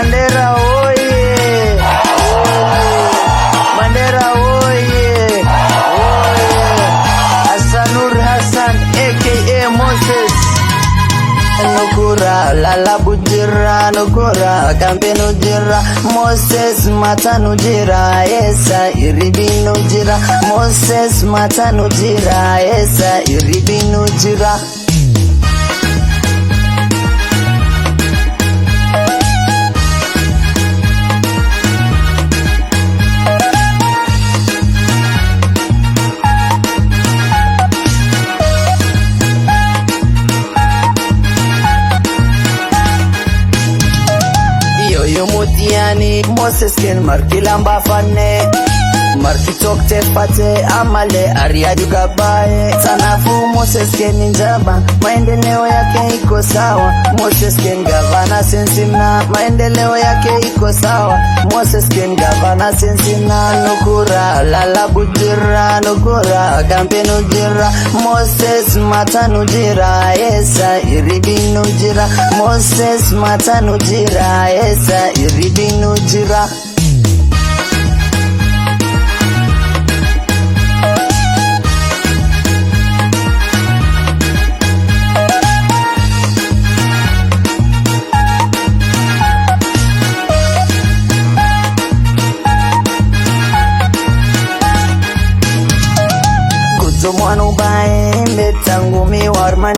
Mandera oye, Mandera oye, Hassanur Hassan aka Moses. Nukura lala bujira, nukura kambe nujira, Moses mata nujira, esa iribi nujira, Moses mata nujira, esa iribi nujira. Mutiani Moses ken marki lamba fanne marki tokte pate amale ariadu gabaye sanafu Moses ken njaba maendeleo yake iko sawa. Moses ken gavana Sensina maendeleo yake iko sawa. Moses ken gavana Sensina nukura lala bujira, nukura kampe nujira, Moses mata nujira, esa iribi nujira, Moses mata nujira, esa iribi nujira. Mwana ubae mbetangu mi warman